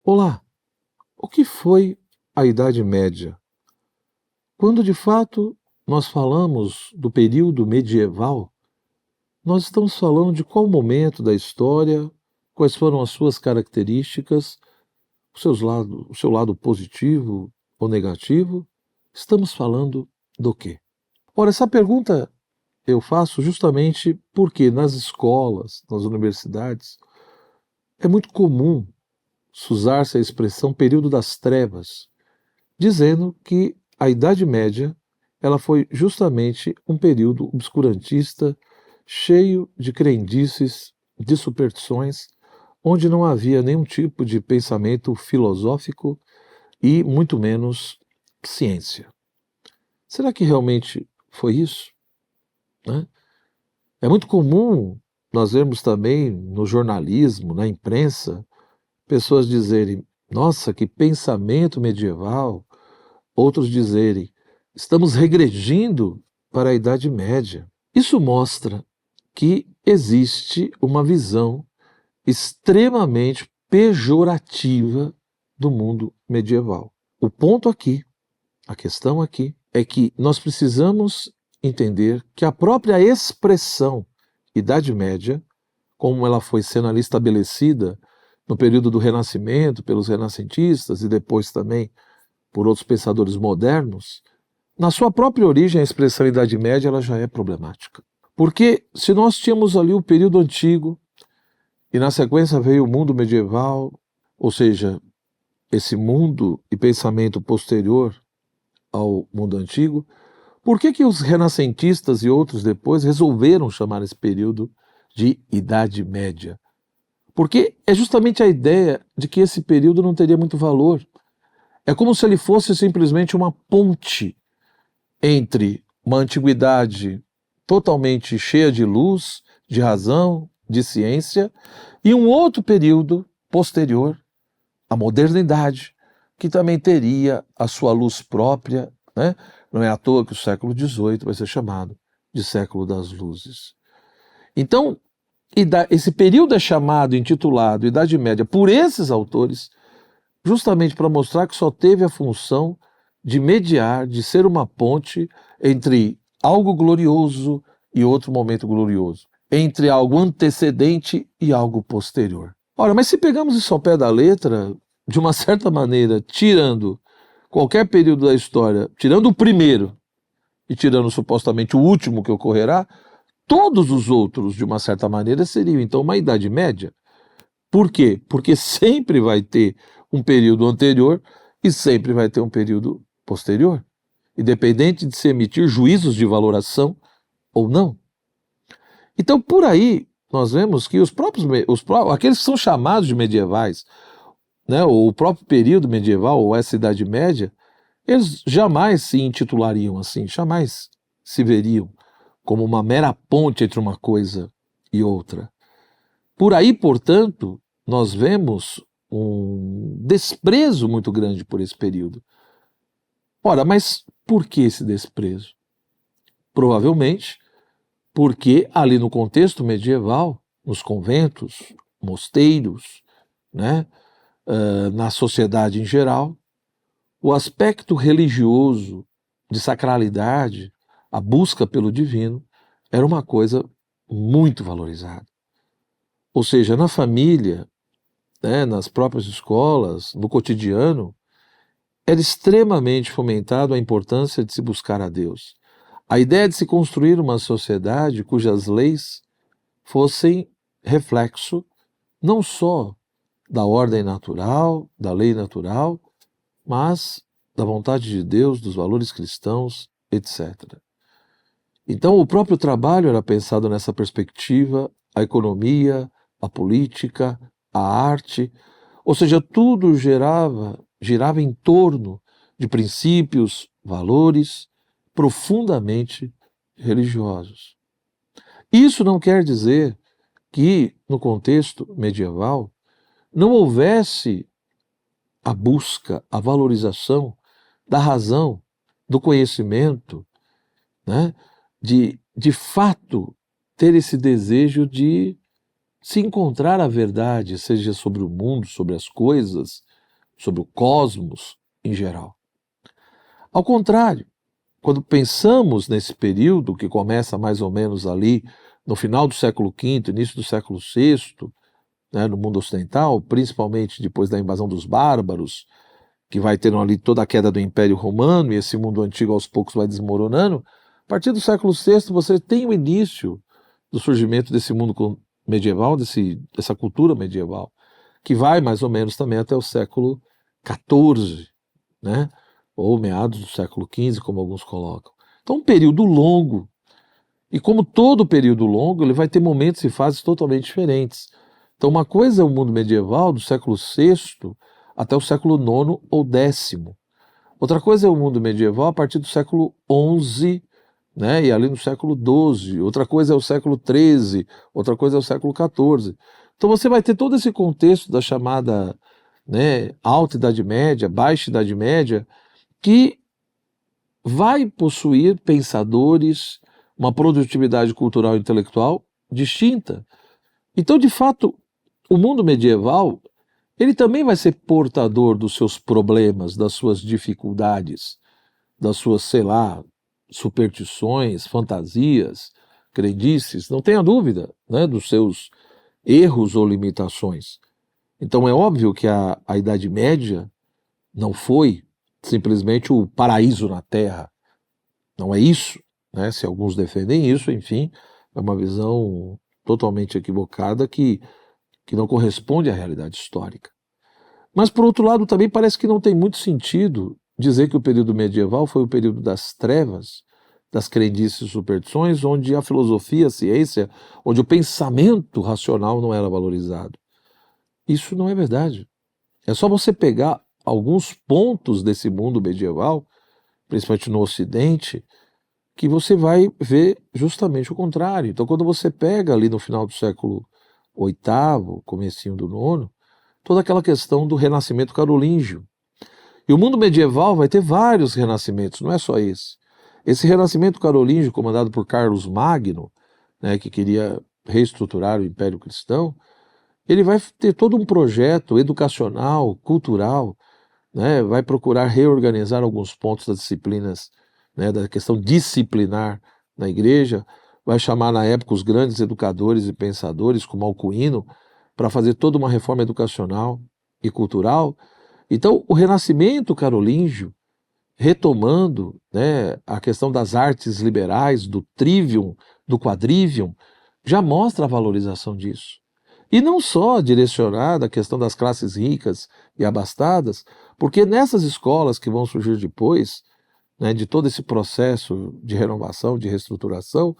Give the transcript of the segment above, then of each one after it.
Olá, o que foi a Idade Média? Quando de fato nós falamos do período medieval, nós estamos falando de qual momento da história, quais foram as suas características, o seu lado positivo ou negativo? Estamos falando do quê? Ora, essa pergunta eu faço justamente porque nas escolas, nas universidades, é muito comum usar-se a expressão período das trevas, dizendo que a Idade Média ela foi justamente um período obscurantista, cheio de crendices, de superstições, onde não havia nenhum tipo de pensamento filosófico e muito menos ciência. Será que realmente foi isso? Né? É muito comum nós vermos também no jornalismo, na imprensa, pessoas dizerem: nossa, que pensamento medieval. Outros dizerem: estamos regredindo para a Idade Média. Isso mostra que existe uma visão extremamente pejorativa do mundo medieval. O ponto aqui, a questão aqui, é que nós precisamos entender que a própria expressão Idade Média, como ela foi sendo ali estabelecida no período do Renascimento, pelos renascentistas e depois também por outros pensadores modernos, na sua própria origem a expressão Idade Média ela já é problemática. Porque se nós tínhamos ali o período antigo e na sequência veio o mundo medieval, ou seja, esse mundo e pensamento posterior ao mundo antigo, por que os renascentistas e outros depois resolveram chamar esse período de Idade Média? Porque é justamente a ideia de que esse período não teria muito valor. É como se ele fosse simplesmente uma ponte entre uma antiguidade totalmente cheia de luz, de razão, de ciência, e um outro período posterior, a modernidade, que também teria a sua luz própria, né? Não é à toa que o século XVIII vai ser chamado de século das luzes. Então, esse período é chamado, intitulado Idade Média por esses autores, justamente para mostrar que só teve a função de mediar, de ser uma ponte entre algo glorioso e outro momento glorioso, entre algo antecedente e algo posterior. Ora, mas se pegamos isso ao pé da letra, de uma certa maneira, tirando qualquer período da história, tirando o primeiro e tirando supostamente o último que ocorrerá, todos os outros, de uma certa maneira, seriam então uma Idade Média. Por quê? Porque sempre vai ter um período anterior e sempre vai ter um período posterior, independente de se emitir juízos de valoração ou não. Então, por aí, nós vemos que aqueles que são chamados de medievais, né, ou o próprio período medieval, ou essa Idade Média, eles jamais se intitulariam assim, jamais se veriam como uma mera ponte entre uma coisa e outra. Por aí, portanto, nós vemos um desprezo muito grande por esse período. Ora, mas por que esse desprezo? Provavelmente porque ali no contexto medieval, nos conventos, mosteiros, né, na sociedade em geral, o aspecto religioso de sacralidade, a busca pelo divino, era uma coisa muito valorizada. Ou seja, na família, né, nas próprias escolas, no cotidiano, era extremamente fomentado a importância de se buscar a Deus. A ideia de se construir uma sociedade cujas leis fossem reflexo não só da ordem natural, da lei natural, mas da vontade de Deus, dos valores cristãos, etc. Então, o próprio trabalho era pensado nessa perspectiva, a economia, a política, a arte, ou seja, tudo girava em torno de princípios, valores profundamente religiosos. Isso não quer dizer que, no contexto medieval, não houvesse a busca, a valorização da razão, do conhecimento, né? De fato ter esse desejo de se encontrar a verdade, seja sobre o mundo, sobre as coisas, sobre o cosmos em geral. Ao contrário, quando pensamos nesse período, que começa mais ou menos ali no final do século V, início do século VI, né, no mundo ocidental, principalmente depois da invasão dos bárbaros, que vai tendo ali toda a queda do Império Romano e esse mundo antigo aos poucos vai desmoronando, a partir do século VI você tem o início do surgimento desse mundo medieval, dessa cultura medieval, que vai mais ou menos também até o século XIV, né? Ou meados do século XV, como alguns colocam. Então, um período longo. E como todo período longo, ele vai ter momentos e fases totalmente diferentes. Então, uma coisa é o mundo medieval do século VI até o século IX ou X. Outra coisa é o mundo medieval a partir do século XI, né, e ali no século XII. Outra coisa é o século XIII, outra coisa é o século XIV. Então você vai ter todo esse contexto da chamada, né, Alta Idade Média, Baixa Idade Média, que vai possuir pensadores, uma produtividade cultural e intelectual distinta. Então, de fato, o mundo medieval, ele também vai ser portador dos seus problemas, das suas dificuldades, das suas, sei lá, superstições, fantasias, crendices, não tenha dúvida, né, dos seus erros ou limitações. Então é óbvio que a Idade Média não foi simplesmente o paraíso na Terra. Não é isso, né? Se alguns defendem isso, enfim, é uma visão totalmente equivocada que não corresponde à realidade histórica. Mas, por outro lado, também parece que não tem muito sentido dizer que o período medieval foi o período das trevas, das crendices e superstições, onde a filosofia, a ciência, onde o pensamento racional não era valorizado. Isso não é verdade. É só você pegar alguns pontos desse mundo medieval, principalmente no Ocidente, que você vai ver justamente o contrário. Então, quando você pega ali no final do século VIII, comecinho do IX, toda aquela questão do renascimento carolíngio. E o mundo medieval vai ter vários renascimentos, não é só esse. Esse renascimento carolíngio, comandado por Carlos Magno, né, que queria reestruturar o Império Cristão, ele vai ter todo um projeto educacional, cultural, né, vai procurar reorganizar alguns pontos das disciplinas, né, da questão disciplinar na igreja, vai chamar na época os grandes educadores e pensadores, como Alcuino, para fazer toda uma reforma educacional e cultural. Então, o Renascimento carolíngio, retomando, né, a questão das artes liberais, do trivium, do quadrivium, já mostra a valorização disso. E não só direcionada à questão das classes ricas e abastadas, porque nessas escolas que vão surgir depois, né, de todo esse processo de renovação, de reestruturação,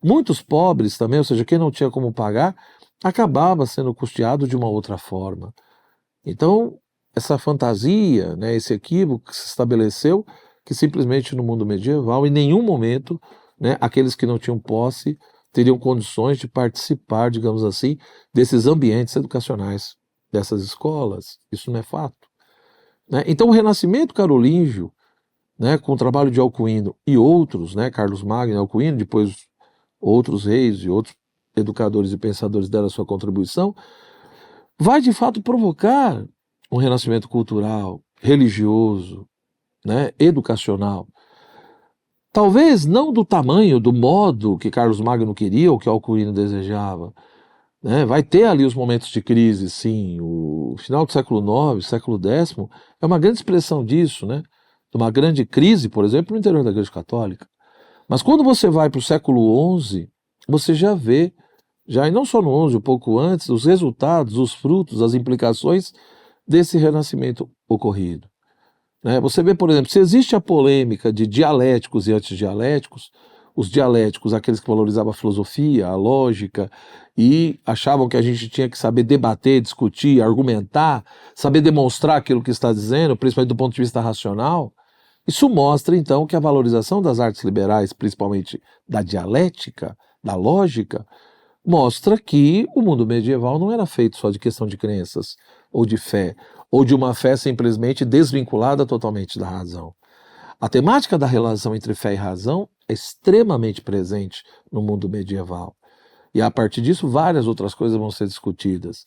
muitos pobres também, ou seja, quem não tinha como pagar, acabava sendo custeado de uma outra forma. Então, essa fantasia, né, esse equívoco que se estabeleceu, que simplesmente no mundo medieval, em nenhum momento, né, aqueles que não tinham posse teriam condições de participar, digamos assim, desses ambientes educacionais, dessas escolas. Isso não é fato, né? Então, o Renascimento carolíngio, né, com o trabalho de Alcuino e outros, né, Carlos Magno e Alcuino, depois outros reis e outros educadores e pensadores deram a sua contribuição, vai de fato provocar um renascimento cultural, religioso, né, educacional. Talvez não do tamanho, do modo que Carlos Magno queria ou que Alcuino desejava, né? Vai ter ali os momentos de crise, sim. O final do século IX, século X, é uma grande expressão disso, né? De uma grande crise, por exemplo, no interior da Igreja Católica. Mas quando você vai para o século XI, você já vê, já e não só no XI, um pouco antes, os resultados, os frutos, as implicações desse renascimento ocorrido, né? Você vê, por exemplo, se existe a polêmica de dialéticos e antidialéticos, os dialéticos, aqueles que valorizavam a filosofia, a lógica, e achavam que a gente tinha que saber debater, discutir, argumentar, saber demonstrar aquilo que está dizendo, principalmente do ponto de vista racional. Isso mostra, então, que a valorização das artes liberais, principalmente da dialética, da lógica, mostra que o mundo medieval não era feito só de questão de crenças ou de fé, ou de uma fé simplesmente desvinculada totalmente da razão. A temática da relação entre fé e razão é extremamente presente no mundo medieval. E a partir disso, várias outras coisas vão ser discutidas.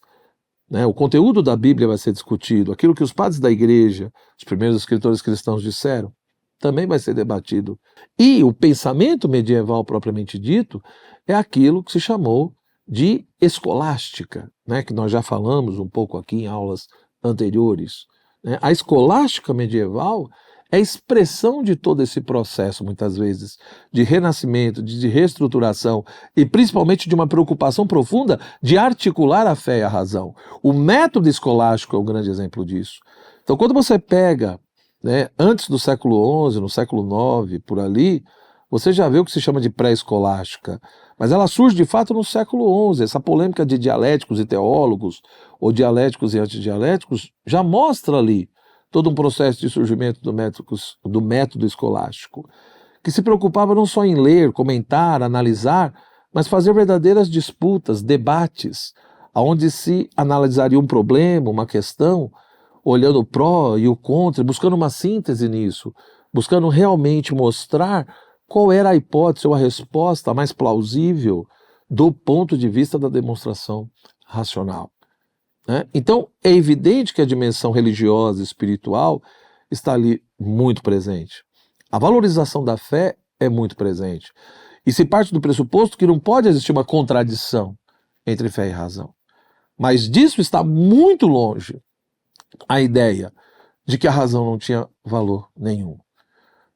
né? O conteúdo da Bíblia vai ser discutido, aquilo que os padres da igreja, os primeiros escritores cristãos disseram, também vai ser debatido. E o pensamento medieval propriamente dito é aquilo que se chamou de escolástica, né? Que nós já falamos um pouco aqui em aulas anteriores, né? A escolástica medieval é a expressão de todo esse processo, muitas vezes, de renascimento, de reestruturação e principalmente de uma preocupação profunda de articular a fé e a razão. O método escolástico é um grande exemplo disso. Então, quando você pega, né, antes do século XI, no século IX, por ali, você já vê o que se chama de pré-escolástica. Mas ela surge de fato no século XI. Essa polêmica de dialéticos e teólogos, ou dialéticos e antidialéticos, já mostra ali todo um processo de surgimento do método escolástico, que se preocupava não só em ler, comentar, analisar, mas fazer verdadeiras disputas, debates, onde se analisaria um problema, uma questão, olhando o pró e o contra, buscando uma síntese nisso, buscando realmente mostrar qual era a hipótese ou a resposta mais plausível do ponto de vista da demonstração racional, né? Então, é evidente que a dimensão religiosa e espiritual está ali muito presente. A valorização da fé é muito presente. E se parte do pressuposto que não pode existir uma contradição entre fé e razão. Mas disso está muito longe a ideia de que a razão não tinha valor nenhum,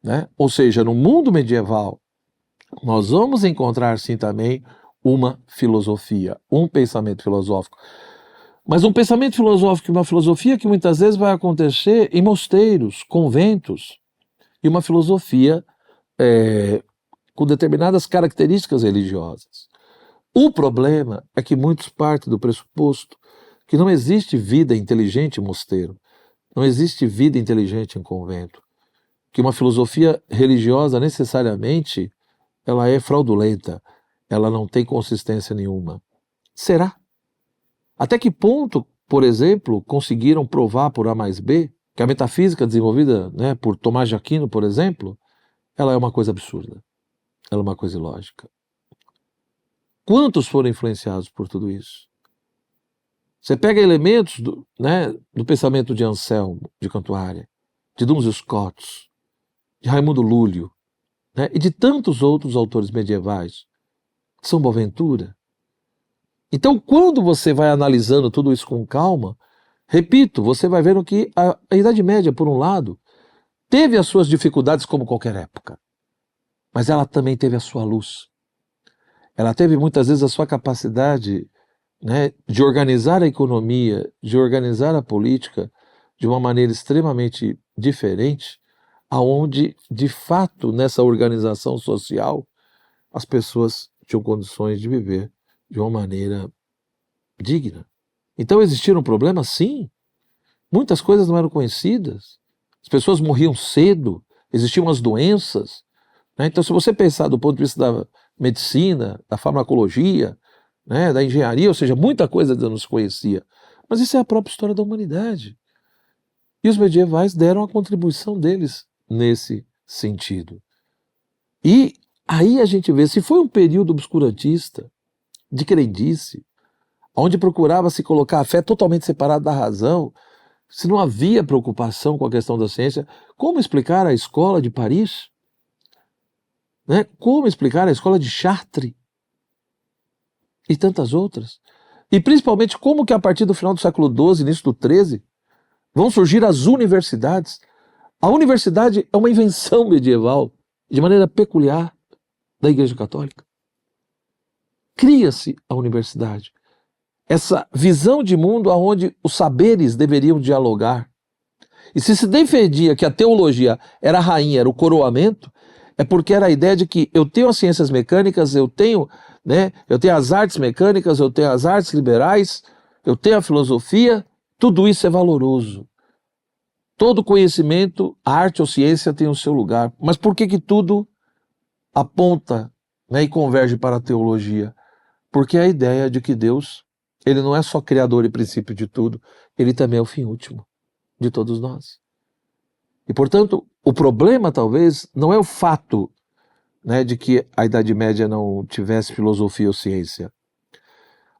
né? Ou seja, no mundo medieval, nós vamos encontrar sim também uma filosofia, um pensamento filosófico. Mas um pensamento filosófico e uma filosofia que muitas vezes vai acontecer em mosteiros, conventos, e uma filosofia com determinadas características religiosas. O problema é que muitos partem do pressuposto que não existe vida inteligente em mosteiro, não existe vida inteligente em convento, que uma filosofia religiosa necessariamente ela é fraudulenta, ela não tem consistência nenhuma. Será? Até que ponto, por exemplo, conseguiram provar por A mais B que a metafísica desenvolvida, né, por Tomás de Aquino, por exemplo, ela é uma coisa absurda, ela é uma coisa ilógica. Quantos foram influenciados por tudo isso? Você pega elementos do pensamento de Anselmo de Cantuária, de Duns Scotus, de Raimundo Lúlio, né, e de tantos outros autores medievais, São Boaventura. Então, quando você vai analisando tudo isso com calma, repito, você vai vendo que a Idade Média, por um lado, teve as suas dificuldades como qualquer época, mas ela também teve a sua luz. Ela teve muitas vezes a sua capacidade, né, de organizar a economia, de organizar a política de uma maneira extremamente diferente, aonde, de fato, nessa organização social, as pessoas tinham condições de viver de uma maneira digna. Então existiram problemas? Sim. Muitas coisas não eram conhecidas. As pessoas morriam cedo, existiam as doenças, né? Então, se você pensar do ponto de vista da medicina, da farmacologia, né, da engenharia, ou seja, muita coisa ainda não se conhecia. Mas isso é a própria história da humanidade. E os medievais deram a contribuição deles nesse sentido. E aí a gente vê, se foi um período obscurantista, de crendice, onde procurava se colocar a fé totalmente separada da razão, se não havia preocupação com a questão da ciência, como explicar a escola de Paris? Né? Como explicar a escola de Chartres? E tantas outras? E principalmente como que a partir do final do século XII, início do XIII, vão surgir as universidades. A universidade é uma invenção medieval, de maneira peculiar, da Igreja Católica. Cria-se a universidade. Essa visão de mundo onde os saberes deveriam dialogar. E se defendia que a teologia era a rainha, era o coroamento, é porque era a ideia de que eu tenho as ciências mecânicas, eu tenho as artes mecânicas, eu tenho as artes liberais, eu tenho a filosofia, tudo isso é valoroso. Todo conhecimento, arte ou ciência tem o seu lugar. Mas por que tudo aponta, né, e converge para a teologia? Porque é a ideia de que Deus, ele não é só criador e princípio de tudo, ele também é o fim último de todos nós. E, portanto, o problema talvez não é o fato, né, de que a Idade Média não tivesse filosofia ou ciência.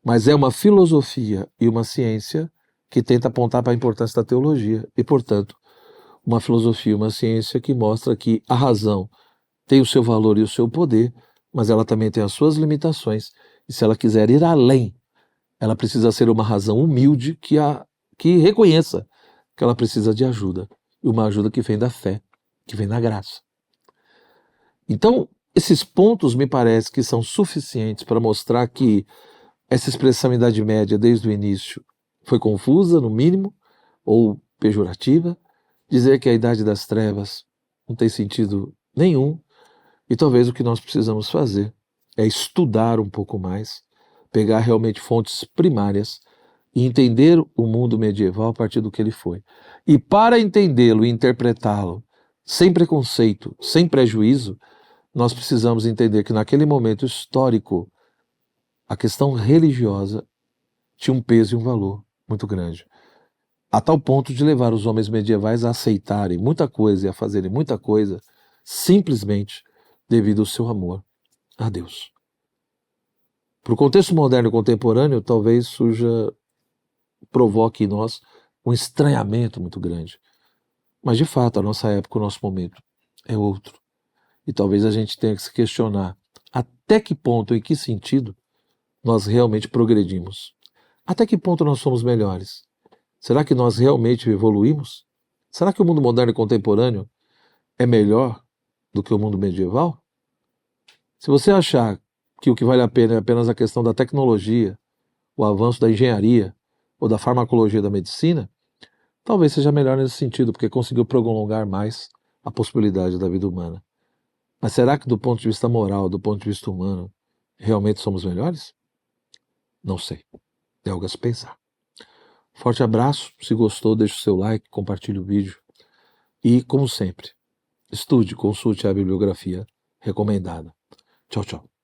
mas é uma filosofia e uma ciência que tenta apontar para a importância da teologia e, portanto, uma filosofia e uma ciência que mostra que a razão tem o seu valor e o seu poder, mas ela também tem as suas limitações, e se ela quiser ir além, ela precisa ser uma razão humilde que reconheça que ela precisa de ajuda, e uma ajuda que vem da fé, que vem da graça. Então, esses pontos me parece que são suficientes para mostrar que essa expressão Idade Média, desde o início, foi confusa, no mínimo, ou pejorativa. Dizer que a Idade das Trevas não tem sentido nenhum, e talvez o que nós precisamos fazer é estudar um pouco mais, pegar realmente fontes primárias e entender o mundo medieval a partir do que ele foi. E para entendê-lo e interpretá-lo sem preconceito, sem prejuízo, nós precisamos entender que naquele momento histórico a questão religiosa tinha um peso e um valor muito grande, a tal ponto de levar os homens medievais a aceitarem muita coisa e a fazerem muita coisa simplesmente devido ao seu amor a Deus. Para o contexto moderno e contemporâneo, talvez provoque em nós um estranhamento muito grande. Mas, de fato, a nossa época, o nosso momento é outro. E talvez a gente tenha que se questionar até que ponto, em que sentido, nós realmente progredimos. Até que ponto nós somos melhores? Será que nós realmente evoluímos? Será que o mundo moderno e contemporâneo é melhor do que o mundo medieval? Se você achar que o que vale a pena é apenas a questão da tecnologia, o avanço da engenharia ou da farmacologia da medicina, talvez seja melhor nesse sentido, porque conseguiu prolongar mais a possibilidade da vida humana. Mas será que do ponto de vista moral, do ponto de vista humano, realmente somos melhores? Não sei. É algo a se pensar. Forte abraço. Se gostou, deixe o seu like, compartilhe o vídeo. E, como sempre, estude, consulte a bibliografia recomendada. Tchau, tchau.